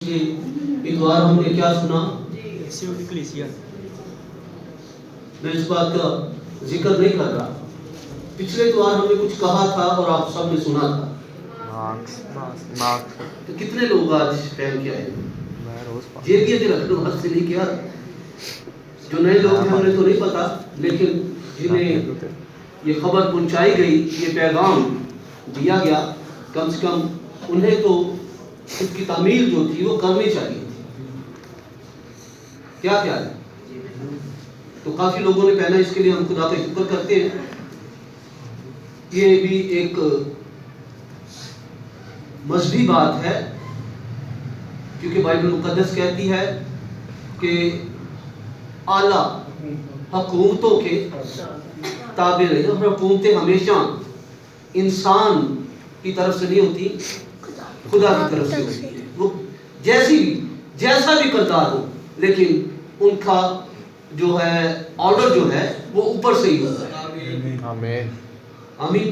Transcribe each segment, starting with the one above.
پچھلے اتوار ہم نے کیا سنا؟ میں اس بات کا ذکر نہیں کر رہا. پچھلے اتوار ہم نے کچھ کہا تھا اور آپ سب نے سنا تھا. تو کتنے لوگ آج فہم کیا ہے؟ یہ رکھ لو، حد سے نہیں کیا. جو نئے لوگ ہیں انہیں تو نہیں پتا، لیکن جنہیں یہ خبر پہنچائی گئی، یہ پیغام دیا گیا، کم سے کم انہیں تو اس کی تعمیل جو تھی وہ کرنی چاہیے. کیا خیال ہے؟ تو کافی لوگوں نے پہنا، اس کے لیے ہم خدا کا شکر کرتے ہیں. یہ بھی ایک مذہبی بات ہے، کیونکہ بائبل مقدس کہتی ہے کہ اعلیٰ حکومتوں کے تابع رہے. اور حکومتیں ہمیشہ انسان کی طرف سے نہیں ہوتی، خدا کی طرف سے ہوتی ہے. وہ جیسا بھی کردار ہو، لیکن ان کا جو ہے آرڈر جو ہے وہ اوپر سے ہی ہوتا ہے. آمین آمین.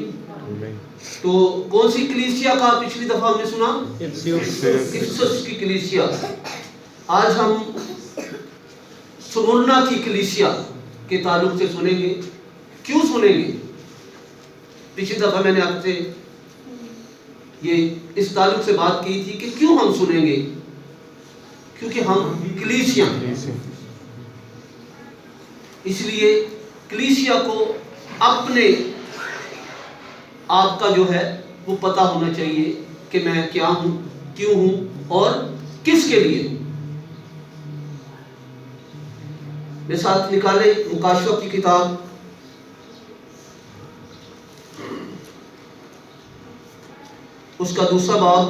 تو کون سی کلیسیا کا پچھلی دفعہ ہم نے سنا؟ افسس کی کلیسیا. آج ہم سمرنا کی کلیسیا کے تعلق سے سنیں گے. کیوں سنیں گے؟ پچھلی دفعہ میں نے آپ سے یہ اس تعلق سے بات کی تھی کہ کیوں ہم سنیں گے. کیونکہ ہم کلیسیا ہیں، اس لیے کلیسیا کو اپنے آپ کا جو ہے وہ پتہ ہونا چاہیے کہ میں کیا ہوں، کیوں ہوں اور کس کے لیے ہوں. میں ساتھ نکالے مکاشفہ کی کتاب، اس کا 2 باب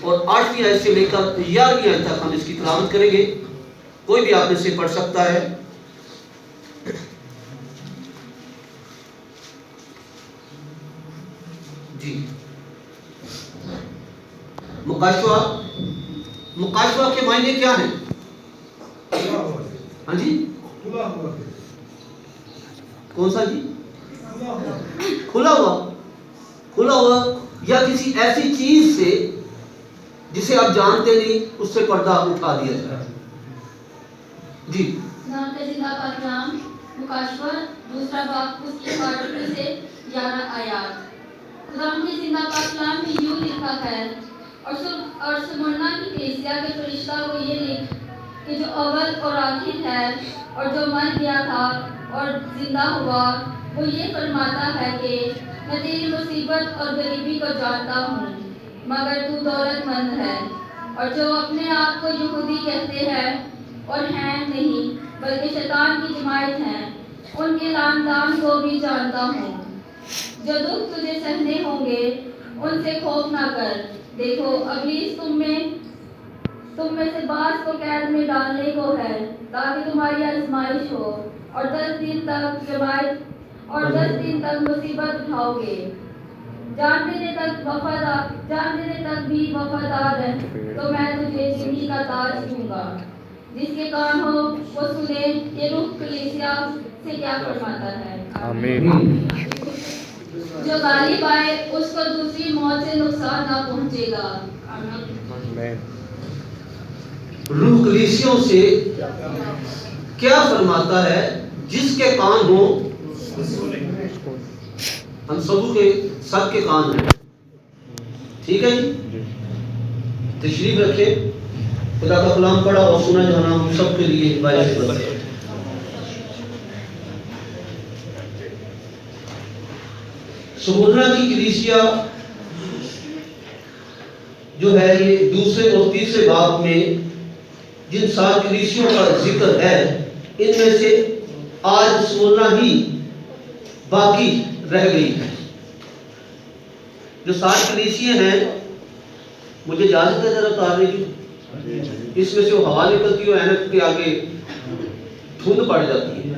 اور 8ویں آیت سے لے کر 11ویں آیت تک ہم اس کی تلاوت کریں گے. کوئی بھی آپ میں سے پڑھ سکتا ہے. جی، مکاشفہ کے معنی کیا ہیں؟ ہاں جی، کون سا جی؟ کھلا ہوا یا کسی ایسی چیز سے جسے آپ جانتے نہیں، اس سے پردہ اٹھا دیا جائے. جی، نام کا زندہ پاک نام مکاشفہ 2 باب اس کی 8 سے 11 آیات. خدا کی زندہ پاک کلام میں یوں لکھا ہے، اور سمرنا کی کلیسیا کے فرشتہ کو یہ لکھ کہ جو اول اور آخر ہے اور جو مر گیا تھا اور زندہ ہوا، وہ یہ فرماتا ہے کہ میں تیری مصیبت اور غریبی کو جانتا ہوں، مگر تو دولت مند ہے، اور جو اپنے آپ کو یہودی کہتے ہیں اور ہیں نہیں بلکہ شیطان کی جماعت ہیں، ان کے خاندان کو بھی جانتا ہوں. جو دکھ تجھے سہنے ہوں گے ان سے خوف نہ کر. دیکھو ابلیس تم میں سے بعض کو قید میں ڈالنے کو ہے تاکہ تمہاری آزمائش ہو، اور 10 دن تک مصیبت اٹھاؤ گے. جان دینے تک بھی وفادار ہے تو میں تجھے زندگی کا تاج دوں گا. جس کے کان ہو وہ سنے کہ روح کلیسیا سے کیا فرماتا ہے. آمین. جو غالب آئے اس کو دوسری موت سے نقصان نہ پہنچے گا. آمین. روح کلیسیوں سے کیا فرماتا ہے؟ جس کے کان ہو. ہم سب کے کان ہیں. ٹھیک ہے جی، تشریف رکھے. خدا کا کلام پڑھا اور سنا جانا ہم سب کے لیے باعث برکت. سمرنا کی کلیسیا جو ہے یہ 2 اور 3 باب میں جن 7 کلیسیوں کا ذکر ہے، ان میں سے آج سمرنا ہی باقی رہ گئی ہے. جو 7 کلیسیاں ہیں، مجھے اجازت ہے ذرا اتارنے کی. اس میں سے وہ ہوا نکلتی ہے، اینک کے آگے دھند پڑ جاتی ہے.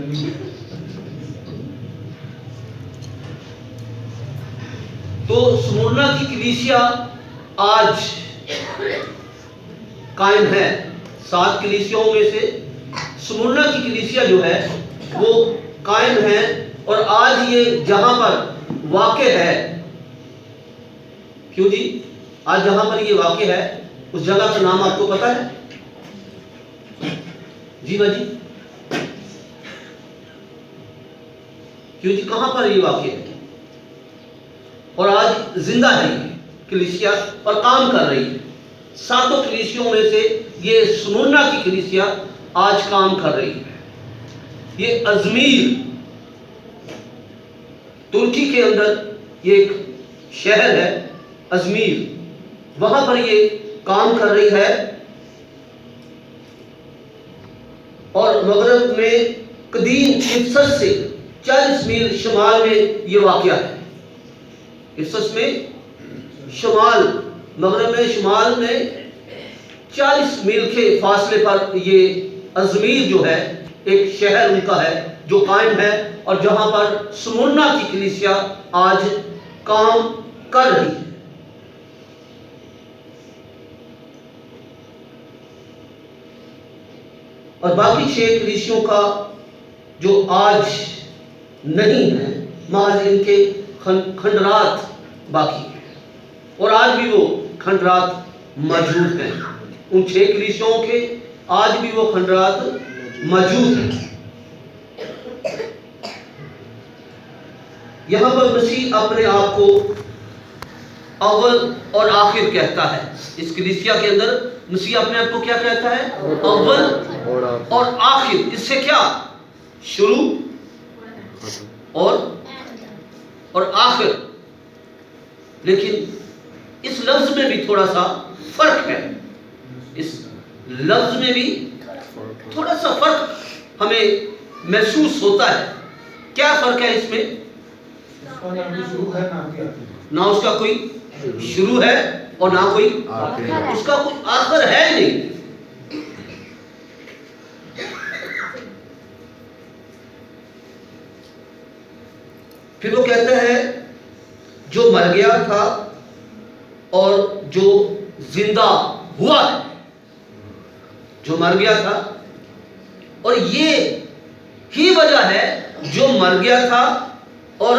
تو سمرنا کی کلیسیا آج قائم ہے. 7 کلیسیاؤں میں سے سمرنا کی کلیسیا جو ہے وہ قائم ہے، اور آج یہ جہاں پر واقع ہے. کیوں جی؟ آج جہاں پر یہ واقع ہے اس جگہ کا نام آپ کو پتا ہے؟ جی باجی کیوں جی کہاں پر یہ واقع ہے؟ اور آج زندہ ہے کلیسیا اور کام کر رہی ہے. 7 کلیسیوں میں سے یہ سمرنا کی کلیسیا آج کام کر رہی ہے. یہ ازمیر ترکی کے اندر یہ ایک شہر ہے ازمیر، وہاں پر یہ کام کر رہی ہے. اور مغرب میں قدیم افسس سے 40 میل شمال میں یہ واقع ہے. افسس میں شمال، مغرب میں شمال میں 40 میل کے فاصلے پر یہ ازمیر جو ہے ایک شہر ان کا ہے جو قائم ہے، اور جہاں پر سمرنا کی کلیسیا آج کام کر رہی ہے. اور باقی 6 کلیسیوں کا جو آج نہیں ہے، محض ان کے کھنڈرات باقی ہیں، اور آج بھی وہ کھنڈرات موجود ہیں. ان 6 کلیسیوں کے آج بھی وہ کھنڈرات موجود ہیں. یہاں پر مسیح اپنے آپ کو اول اور آخر کہتا ہے. اس کلیسیا کے اندر مسیح اپنے آپ کو کیا کہتا ہے؟ اول اور آخر. اس سے کیا؟ شروع اور آخر. لیکن اس لفظ میں بھی تھوڑا سا فرق ہے. اس لفظ میں بھی تھوڑا سا فرق ہمیں محسوس ہوتا ہے. کیا فرق ہے اس میں؟ نہ اس کا کوئی شروع ہے اور نہ کوئی اس کا کوئی آخر ہے نہیں. پھر وہ کہتا ہے جو مر گیا تھا اور جو زندہ ہوا ہے. جو مر گیا تھا، اور یہ ہی وجہ ہے جو مر گیا تھا اور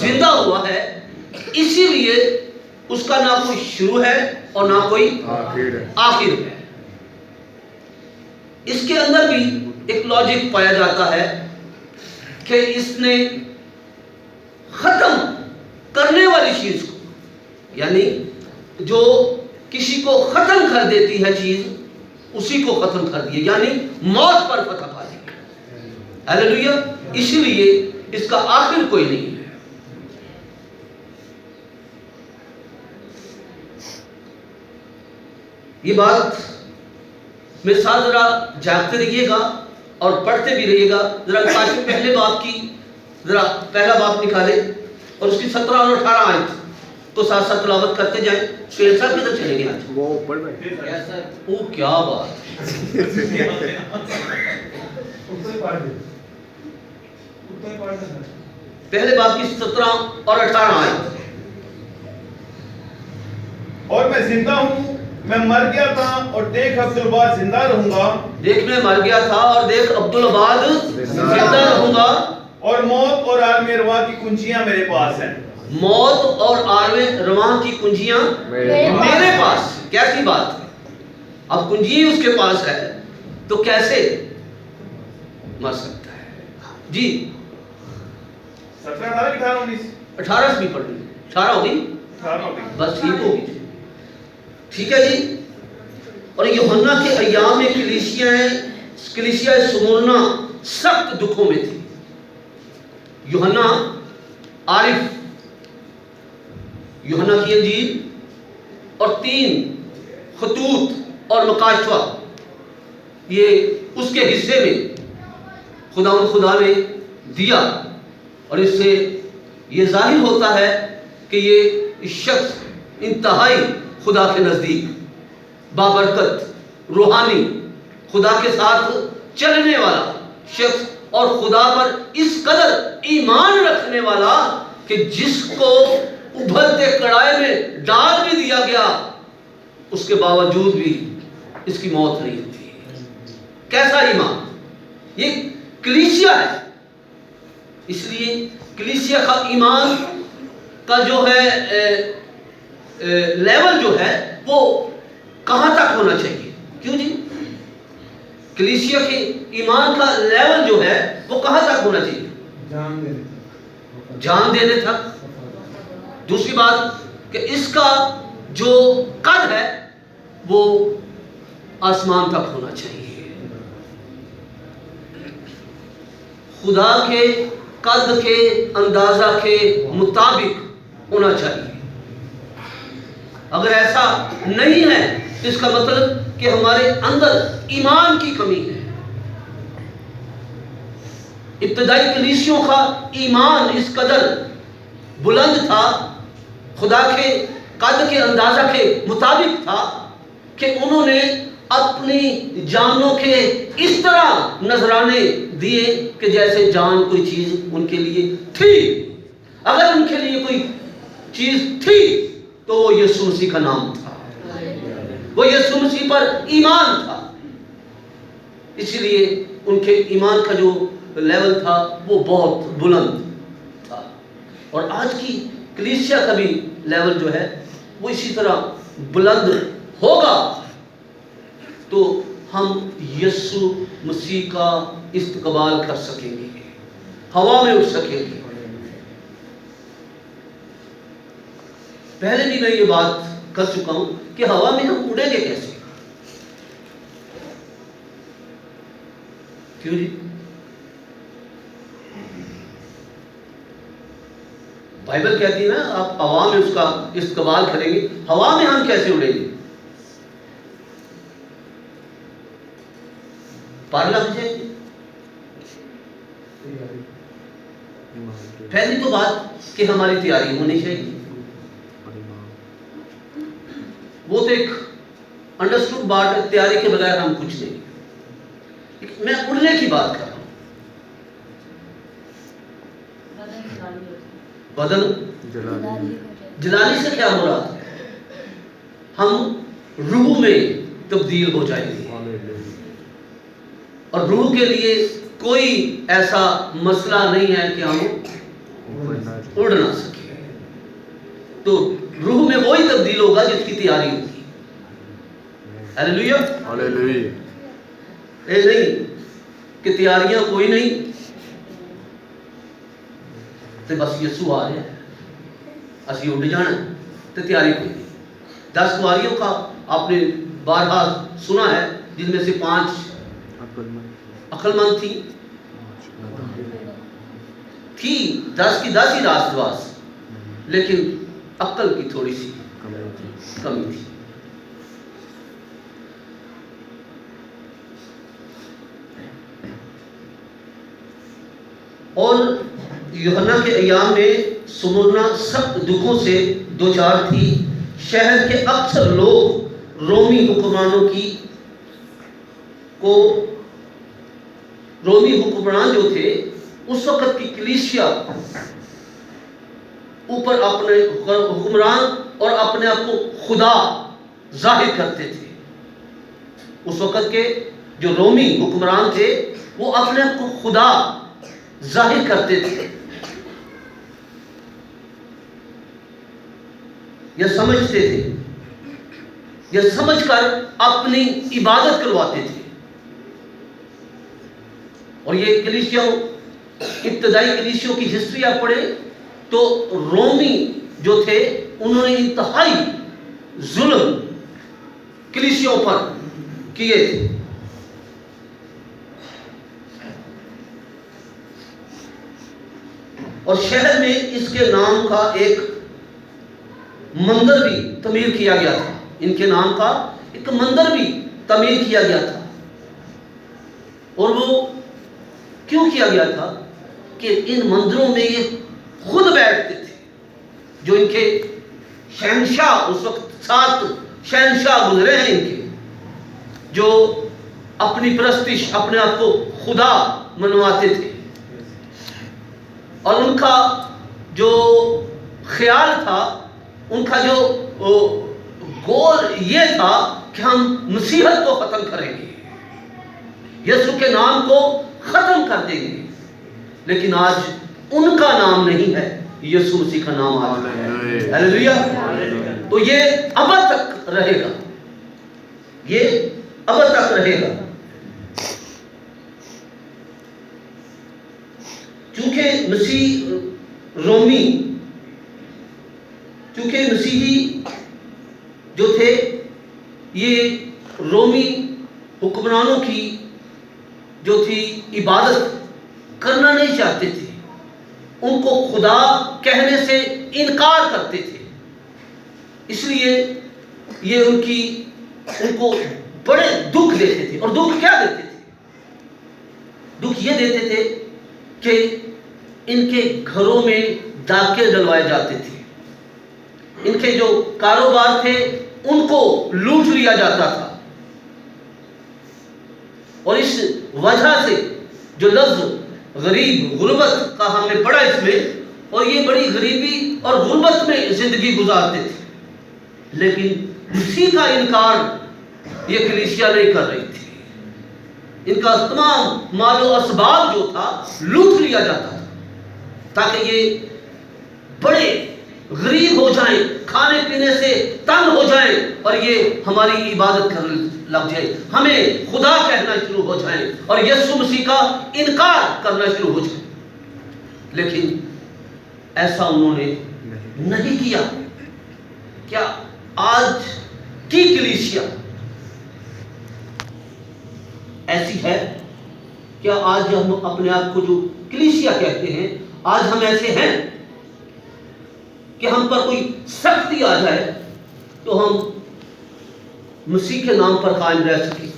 زندہ ہوا ہے، اسی لیے اس کا نہ کوئی شروع ہے اور نہ کوئی آخر ہے. اس کے اندر بھی ایک لاجک پایا جاتا ہے کہ اس نے ختم کرنے والی چیز کو، یعنی جو کسی کو ختم کر دیتی ہے چیز، اسی کو ختم کر دیا، یعنی موت پر فتح پا دی. ہلیلویا. اسی لیے اس کا آخر کوئی نہیں ہے. یہ بات میں ساتھ ذرا جاگتے رہیے گا اور پڑھتے بھی رہیے گا. ذرا کاشف پہلے باپ کی ذرا پہلا باپ نکالے اور اس کی 17 اور 18 آیت تو ساتھ ساتھ تلاوت کرتے جائیں. شیر صاحب کدھر چلے گئے آج؟ وہ اوپر میں. وہ کیا بات. پہلے باپ کی 17 اور 18 آیت. اور میں زندہ ہوں، میں مر گیا تھا اور دیکھ عبدالآباد زندہ رہوں گا. دیکھ میں مر گیا تھا اور دیکھ عبدالآباد زندہ رہوں گا. اور موت اور عالم رواں کی کنجیاں میرے پاس ہیں. موت اور عالم رواں کی کنجیاں میرے پاس. کیسی بات ہے؟ اب کنجی اس کے پاس ہے تو کیسے مر سکتا ہے؟ جی 17 18 18 19 18 بھی پڑھ لی. 18 ہوگی بس ٹھیک ہوگی. ٹھیک ہے جی. اور یوحنا کے ایام میں کلیسیا سمرنا سخت دکھوں میں تھی. یوحنا عارف، یوحنا کی انجیل اور 3 خطوط اور مکاشفہ، یہ اس کے حصے میں خدا نے دیا. اور اس سے یہ ظاہر ہوتا ہے کہ یہ شخص انتہائی خدا کے نزدیک بابرکت، روحانی، خدا کے ساتھ چلنے والا شخص، اور خدا پر اس قدر ایمان رکھنے والا کہ جس کو ابھرتے کڑائے میں ڈال بھی دیا گیا اس کے باوجود بھی اس کی موت نہیں ہوتی. کیسا ایمان! یہ کلیسیا ہے. اس لیے کلیسیا کا ایمان کا جو ہے لیول جو ہے وہ کہاں تک ہونا چاہیے؟ کیوں جی؟ کلیسیا کے ایمان کا لیول جو ہے وہ کہاں تک ہونا چاہیے؟ جان دینے تک۔ دوسری بات کہ اس کا جو قد ہے وہ آسمان تک ہونا چاہیے، خدا کے قد کے اندازہ کے مطابق ہونا چاہیے۔ اگر ایسا نہیں ہے تو اس کا مطلب کہ ہمارے اندر ایمان کی کمی ہے۔ ابتدائی کلیسیوں کا ایمان اس قدر بلند تھا، خدا کے قد کے اندازہ کے مطابق تھا کہ انہوں نے اپنی جانوں کے اس طرح نذرانے دیے کہ جیسے جان کوئی چیز ان کے لیے تھی۔ اگر ان کے لیے کوئی چیز تھی تو وہ یسوع مسیح کا نام تھا، وہ یسوع مسیح پر ایمان تھا۔ اسی لیے ان کے ایمان کا جو لیول تھا وہ بہت بلند تھا، اور آج کی کلیسیا کا بھی لیول جو ہے وہ اسی طرح بلند ہوگا تو ہم یسوع مسیح کا استقبال کر سکیں گے، ہوا میں اٹھ سکیں گے۔ پہلے بھی میں یہ بات کر چکا ہوں کہ ہوا میں ہم اڑیں گے کیسے؟ کیوں جی؟ بائبل کہتی ہے نا آپ ہوا میں اس کا استقبال کریں گے، ہوا میں ہم کیسے اڑیں گے؟ پر لگ جائیں گے۔ پہلی تو بات کہ ہماری تیاری ہونی چاہیے، وہ تو ایک انڈرسٹوڈ بات ہے، تیاری کے بغیر ہم کچھ نہیں۔ میں اڑنے کی بات کر رہا ہوں۔ بدن جلالی سے کیا مراد ہے؟ ہم روح میں تبدیل ہو جائیں گے، اور روح کے لیے کوئی ایسا مسئلہ نہیں ہے کہ ہم اڑ نہ سکیں۔ تو روح میں وہی تبدیل ہوگا جس کی تیاری ہوگی۔ ہلیلویا، ہلیلویا۔ اے نہیں کہ تیاریاں کوئی نہیں تو بس یسوع آ رہا ہے اسی اڈ جانا تو تیاری کوئی نہیں۔ 10 سواریوں کا آپ نے بارہا سنا ہے، جن میں سے 5 عقل مند تھی 10 کی 10 ہی راست باز، لیکن عقل کی تھوڑی سی کمی تھی۔ اور یوحنا کے ایام میں سمرنا سخت دکھوں سے دوچار تھی۔ شہر کے اکثر لوگ رومی حکمران جو تھے اس وقت کی کلیسیا اوپر اپنے حکمران اور اپنے آپ کو خدا ظاہر کرتے تھے۔ اس وقت کے جو رومی حکمران تھے وہ اپنے آپ کو خدا ظاہر کرتے تھے، یا سمجھتے تھے، یا سمجھ کر اپنی عبادت کرواتے تھے۔ اور یہ کلیسیوں، ابتدائی کلیسیوں کی ہسٹری آپ پڑھیں تو رومی جو تھے انہوں نے انتہائی ظلم کلیسیوں پر کیے تھے۔ اور شہر میں اس کے نام کا ایک مندر بھی تعمیر کیا گیا تھا، ان کے نام کا ایک مندر بھی تعمیر کیا گیا تھا۔ اور وہ کیوں کیا گیا تھا کہ ان مندروں میں یہ خود بیٹھتے تھے، جو ان کے شہنشاہ، اس وقت 7 شہنشاہ گزرے ہیں ان کے، جو اپنی پرستش اپنے آپ کو خدا منواتے تھے، اور ان کا جو خیال تھا، ان کا جو گول یہ تھا کہ ہم مسیحت کو ختم کریں گے، یسوع کے نام کو ختم کر دیں گے۔ لیکن آج ان کا نام نہیں ہے، یسوع مسیح کا نام آج ہے۔ ہلیلویا۔ تو یہ ابد تک رہے گا، یہ اب تک رہے گا. چونکہ مسیحی جو تھے یہ رومی حکمرانوں کی جو تھی عبادت کرنا نہیں چاہتے تھے. ان کو خدا کہنے سے انکار کرتے تھے. اس لیے یہ ان کو بڑے دکھ دیتے تھے. اور دکھ کیا دیتے تھے؟ دکھ یہ دیتے تھے کہ ان کے گھروں میں ڈاکے ڈلوائے جاتے تھے. ان کے جو کاروبار تھے ان کو لوٹ لیا جاتا تھا. اور اس وجہ سے جو لفظ غریب غربت کا ہم نے پڑھا اس میں، اور یہ بڑی غریبی اور غربت میں زندگی گزارتے تھے. لیکن مسیح کا انکار یہ کلیسیا نہیں کر رہی تھی. ان کا تمام مال و اسباب جو تھا لوٹ لیا جاتا تھا تاکہ یہ بڑے غریب ہو جائیں، کھانے پینے سے تنگ ہو جائیں، اور یہ ہماری عبادت کرنے لگ جائیں، ہمیں خدا کہنا شروع ہو جائیں اور یسوع مسیح کا انکار کرنا شروع ہو جائیں. لیکن ایسا انہوں نے نہیں کیا. کیا آج کی کلیسیا ایسی ہے؟ کیا آج ہم اپنے آپ کو جو کلیسیا کہتے ہیں، آج ہم ایسے ہیں کہ ہم پر کوئی سختی آ جائے تو ہم مسیح کے نام پر قائم رہ سکیں؟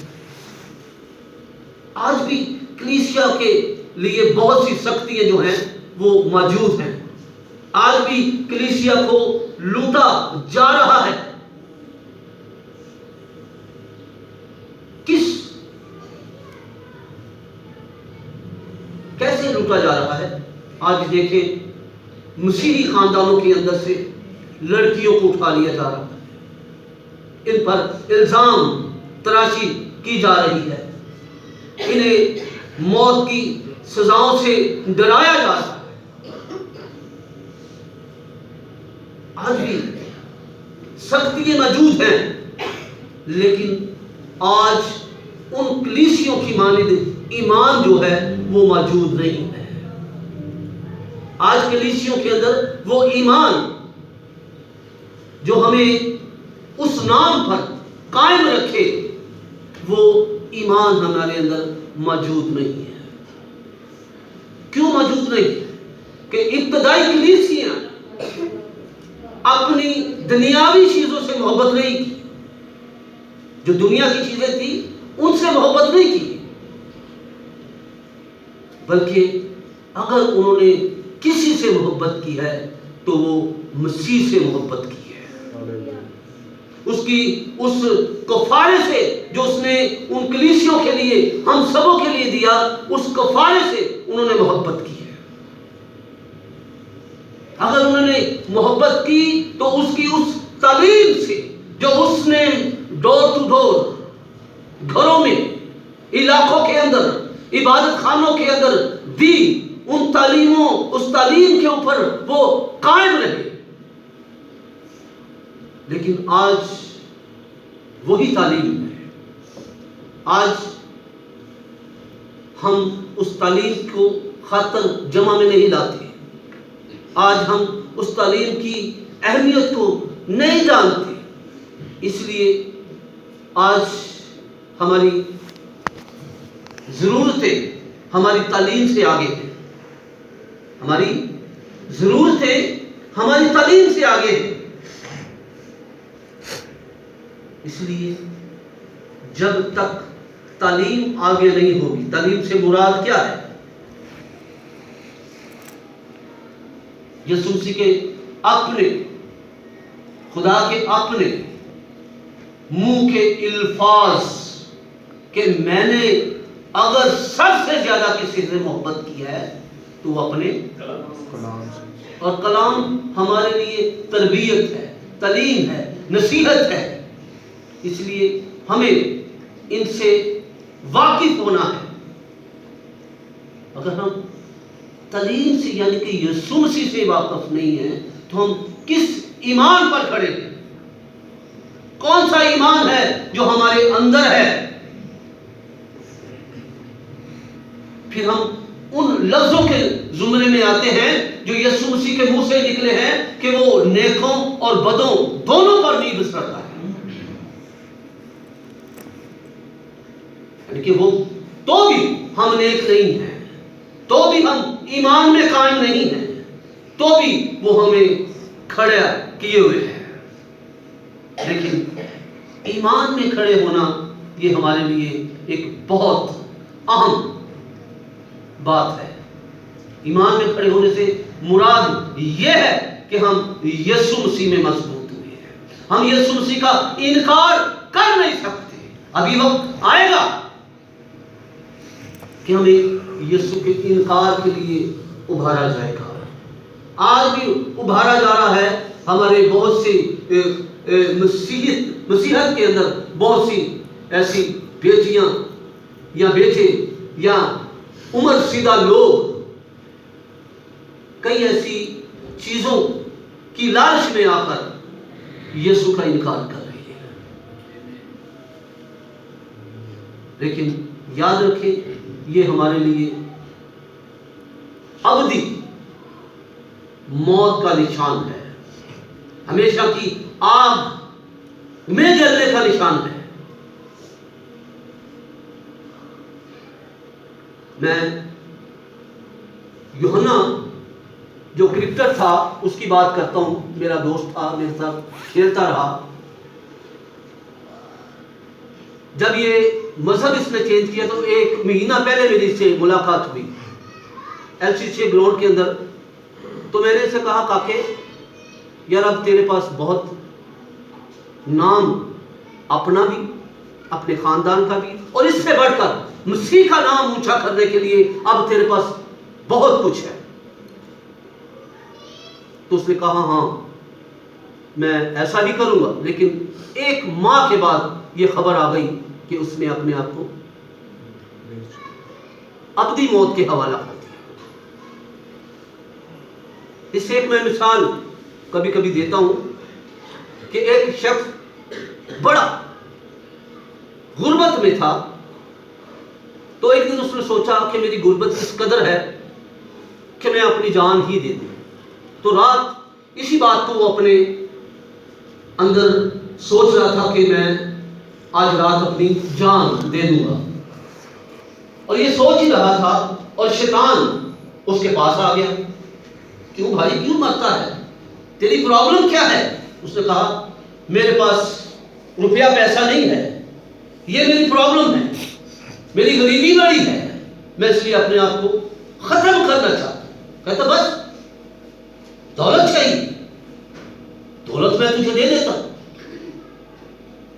آج بھی کلیسیا کے لیے بہت سی سختیاں جو ہیں وہ موجود ہیں. آج بھی کلیسیا کو لوٹا جا رہا ہے. کیسے لوٹا جا رہا ہے؟ آج دیکھیں مسیحی خاندانوں کے اندر سے لڑکیوں کو اٹھا لیا جا رہا ہے. ان پر الزام تراشی کی جا رہی ہے. انہیں موت کی سزاؤں سے ڈرایا جا رہا ہے. آج بھی سختیاں موجود ہیں، لیکن آج ان کلیسیوں کی مانند ایمان جو ہے وہ موجود نہیں ہے. آج کلیسیوں کے اندر وہ ایمان جو ہمیں اس نام پر قائم رکھے، وہ ایمان ہمارے اندر موجود نہیں ہے. کیوں موجود نہیں؟ کہ ابتدائی کلیسیاں اپنی دنیاوی چیزوں سے محبت نہیں کی. جو دنیا کی چیزیں تھی ان سے محبت نہیں کی، بلکہ اگر انہوں نے کسی سے محبت کی ہے تو وہ مسیح سے محبت کی ہے. اس کفارے سے جو اس نے ان کلیسیوں کے لیے، ہم سبوں کے لیے دیا، اس کفارے سے انہوں نے محبت کی ہے. اگر انہوں نے محبت کی تو اس تعلیم سے جو اس نے ڈور ٹو ڈور گھروں میں، علاقوں کے اندر، عبادت خانوں کے اندر دی، اس تعلیم کے اوپر وہ قائم رہے. لیکن آج وہی تعلیم ہے. آج ہم اس تعلیم کو خاطر جمع میں نہیں لاتے. آج ہم اس تعلیم کی اہمیت کو نہیں جانتے. اس لیے آج ہماری ضرورتیں ہماری تعلیم سے آگے ہیں. ہماری ضرورتیں ہماری تعلیم سے آگے ہیں. اس لیے جب تک تعلیم آگے نہیں ہوگی، تعلیم سے مراد کیا ہے؟ یسوع مسیح کے اپنے، خدا کے اپنے منہ کے الفاظ کہ میں نے اگر سب سے زیادہ کسی سے محبت کی ہے تو وہ اپنے کلام سے. اور کلام ہمارے لیے تربیت ہے، تعلیم ہے، نصیحت ہے. اس لیے ہمیں ان سے واقف ہونا ہے. اگر ہم تعلیم سے یعنی کہ یسوع مسیح سے واقف نہیں ہیں تو ہم کس ایمان پر کھڑے ہیں؟ کون سا ایمان ہے جو ہمارے اندر ہے. پھر ہم ان لفظوں کے زمرے میں آتے ہیں جو یسوع مسیح کے منہ سے نکلے ہیں کہ وہ نیکوں اور بدوں دونوں پر بھی بسرتا ہے. یعنی کہ وہ تو بھی ہم نیک نہیں ہیں, تو بھی ہم ایمان میں قائم نہیں ہیں, تو بھی وہ ہمیں کھڑا کیے ہوئے ہیں. لیکن ایمان میں کھڑے ہونا یہ ہمارے لیے ایک بہت اہم بات ہے. ایمان میں کھڑے ہونے سے مراد یہ ہے کہ ہم یسوع مسیح میں مضبوط ہوئے ہیں. ہم یسوع مسیح کا انکار کر نہیں سکتے. ابھی وقت آئے گا کہ ہمیں یسوع کے انکار کے لیے ابھارا جائے گا. آج بھی ابھارا جا رہا ہے. ہمارے بہت سی مسیحت کے اندر بہت سی ایسی بیٹیاں یا بیٹے یا عمر سیدھا لوگ کئی ایسی چیزوں کی لالچ میں آ کر یسوع کا انکار کر رہی ہے. لیکن یاد رکھیں یہ ہمارے لیے ابدی موت کا نشان ہے, ہمیشہ کی آگ میں جلنے کا نشان ہے. میں یوحنا جو کرکٹر تھا اس کی بات کرتا ہوں. میرا دوست تھا, میرے ساتھ کھیلتا رہا. جب یہ مذہب اس نے چینج کیا تو 1 مہینہ پہلے میری اس سے ملاقات ہوئی LCC گراؤنڈ کے اندر. تو میں نے اسے کہا کاکے یار اب تیرے پاس بہت نام, اپنا بھی, اپنے خاندان کا بھی, اور اس سے بڑھ کر مسیح کا نام اونچا کرنے کے لیے اب تیرے پاس بہت کچھ ہے. تو اس نے کہا ہاں میں ایسا ہی کروں گا. لیکن 1 ماہ کے بعد یہ خبر آ گئی کہ اس نے اپنے آپ کو ابدی موت کے حوالہ کر دیا. اس سے ایک میں مثال کبھی کبھی دیتا ہوں کہ ایک شخص بڑا غربت میں تھا. تو ایک دن اس نے سوچا کہ میری غربت اس قدر ہے کہ میں اپنی جان ہی دے دوں. تو رات اسی بات کو وہ اپنے اندر سوچ رہا تھا کہ میں آج رات اپنی جان دے دوں گا. اور یہ سوچ ہی رہا تھا اور شیطان اس کے پاس آ گیا. کیوں بھائی, کیوں مرتا ہے, تیری پرابلم کیا ہے؟ اس نے کہا میرے پاس روپیہ پیسہ نہیں ہے, یہ میری پرابلم ہے, میری غریبی بڑی ہے, میں اس لیے اپنے آپ کو ختم کرنا چاہتا ہوں. کہتا بس دولت چاہیے, دولت میں تجھے دے دیتا ہوں.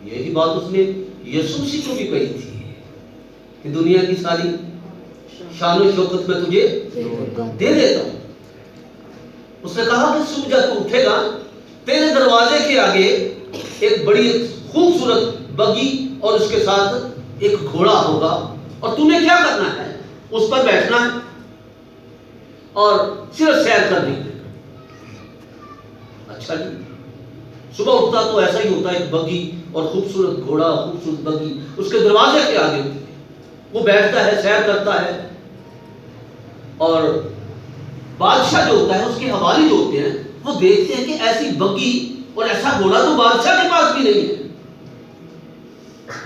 یہی بات اس نے یسوع مسیح کو بھی کہی تھی کہ دنیا کی ساری شان و شوکت میں تجھے دے دیتا ہوں. اس نے کہا کہ صبح جب تو اٹھے گا تیرے دروازے کے آگے ایک بڑی خوبصورت بگی اور اس کے ساتھ ایک گھوڑا ہوگا, اور تو نے کیا کرنا ہے, اس پر بیٹھنا ہے اور صرف سیر کرنی ہے. اچھا جی. صبح اٹھتا تو ایسا ہی ہوتا ہے, ایک بگی اور خوبصورت گھوڑا, خوبصورت بگی اس کے دروازے کے آگے ہوتی ہے. وہ بیٹھتا ہے, سیر کرتا ہے, اور بادشاہ جو ہوتا ہے اس کے حوالی جو ہوتے ہیں وہ دیکھتے ہیں کہ ایسی بگی اور ایسا گھوڑا تو بادشاہ کے پاس بھی نہیں ہے.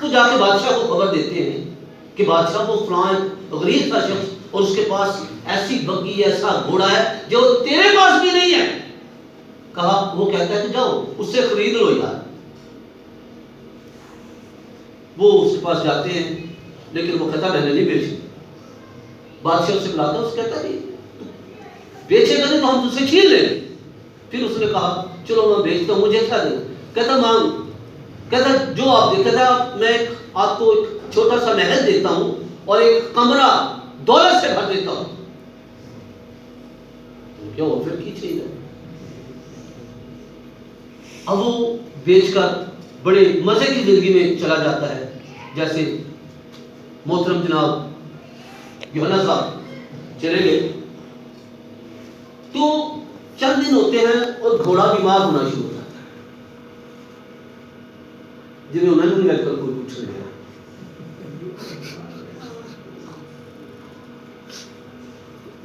تو جا کے بادشاہ کو خبر دیتے ہیں کہ بادشاہ وہ فلاں غریب کا شخص اور اس کے پاس ایسی بگی, ایسا گھوڑا ہے جو تیرے پاس بھی نہیں ہے. کہا, وہ کہتا ہے کہ جاؤ اس سے خرید لو یار. وہ اس کے پاس جاتے ہیں لیکن وہ کہتا میں نے نہیں بیچی. بادشاہ اس سے بلاتا ہے, اس کہتا ہے بیچے گا نہیں تو ہم تجھ سے چھین لیں گے. پھر اس نے کہا چلو میں بیچتا ہوں, مجھے کیا دے. کہتا مانگ. کہتا جو آپ دے. کہتا میں آپ کو ایک چھوٹا سا محل دیتا ہوں اور ایک کمرہ دولت سے بھر دیتا ہوں. کیا آفر کی چاہیے. اب وہ بیچ کر بڑے مزے کی زندگی میں چلا جاتا ہے. جیسے محترم جناب یوحنا صاحب چلے گئے تو چند دن ہوتے ہیں اور گھوڑا بیمار ہونا شروع ہو جاتا ہے. ਜਿਵੇਂ ਉਹਨਾਂ ਨੂੰ ਨਹੀਂ ਅੱਜ ਕੱਲ੍ਹ ਕੋਈ ਪੁੱਛ ਰਿਹਾ।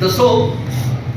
10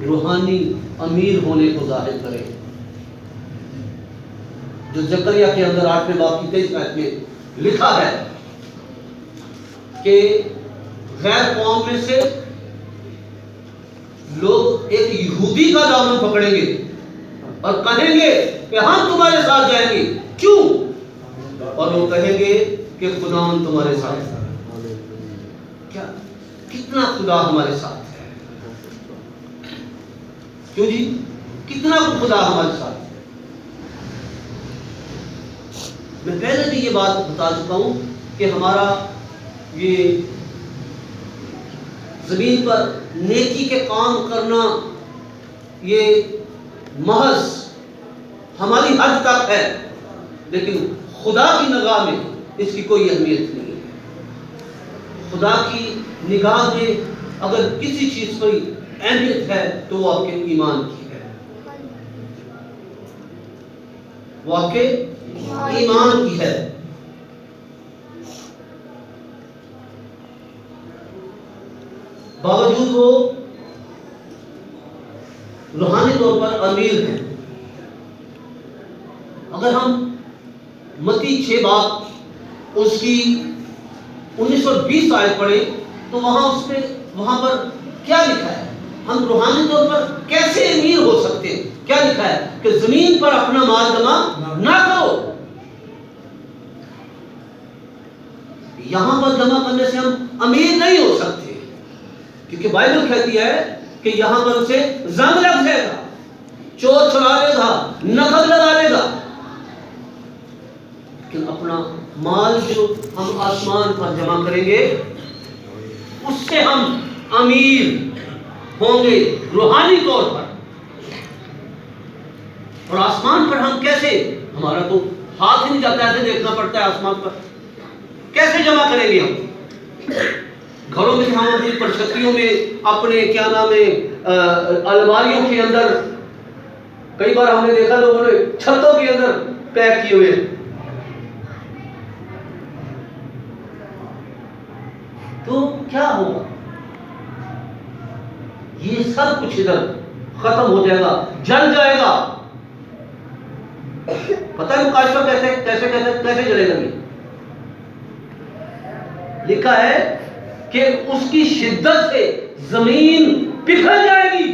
روحانی امیر ہونے کو ظاہر کرے، جو زکریا کے اندر 8ویں باب کی 23 آیت میں لکھا ہے کہ غیر قوم میں سے لوگ ایک یہودی کا دامن پکڑیں گے اور کہیں گے کہ ہم تمہارے ساتھ جائیں گے، کیوں؟ اور وہ کہیں گے کہ خداوند تمہارے ساتھ ہے۔ کیا کتنا خدا ہمارے ساتھ ہے؟ کیوں جی؟ کتنا خدا ہمارے ساتھ ہے؟ میں پہلے بھی یہ بات بتا چکا ہوں کہ ہمارا یہ زمین پر نیکی کے کام کرنا یہ محض ہماری حد تک ہے، لیکن خدا کی نگاہ میں اس کی کوئی اہمیت نہیں ہے۔ خدا کی نگاہ میں اگر کسی چیز کی اہمیت ہے تو وہ آپ کے ایمان کی ہے، وہ آپ کے ایمان کی ہے۔ باوجود وہ روحانی طور پر امیر ہیں۔ اگر ہم متی 6 باب اس کی 19 اور 20 آیت پڑھیں تو وہاں پر کیا لکھا ہے؟ ہم روحانی طور پر کیسے امیر ہو سکتے ہیں؟ کیا لکھا ہے کہ زمین پر اپنا مال جمع نہ کرو۔ یہاں پر جمع کرنے سے ہم امیر نہیں ہو سکتے، کیونکہ بائبل کہتی ہے کہ یہاں پر اسے زنگ لگ جائے گا، چور چرا لے گا، نقد لگا لے گا۔ لیکن اپنا مال جو ہم آسمان پر جمع کریں گے اس سے ہم امیر ہوں گے روحانی طور پر۔ اور آسمان پر ہم کیسے؟ ہمارا تو ہاتھ ہی نہیں جاتا، ایسے دیکھنا پڑتا ہے آسمان پر، کیسے جمع کریں گے ہم؟ گھروں میں ہم اپنی پرچھتیوں میں، اپنے کیا نام ہے الماریوں کے اندر، کئی بار ہم نے دیکھا لوگوں نے چھتوں کے اندر پیک کیے ہوئے۔ تو کیا ہوگا؟ یہ سب کچھ ادھر ختم ہو جائے گا، جل جائے گا۔ پتہ ہے مکاشفہ کیسے جلے گا؟ لکھا ہے کہ اس کی شدت سے زمین پگھل جائے گی۔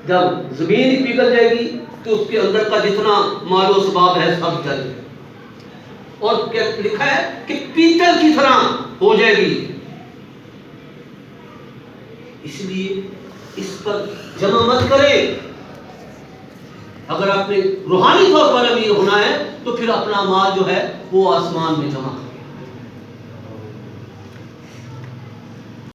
جب زمین ہی پگھل جائے گی تو اس کے اندر کا جتنا مال و اسباب ہے سب جل جائے گا، اور کیا لکھا ہے کہ پیتل کی طرح ہو جائے گی۔ اس لیے اس پر جمع مت کریں۔ اگر آپ نے روحانی طور پر امیر ہونا ہے تو پھر اپنا مال جو ہے وہ آسمان میں جمع کریں۔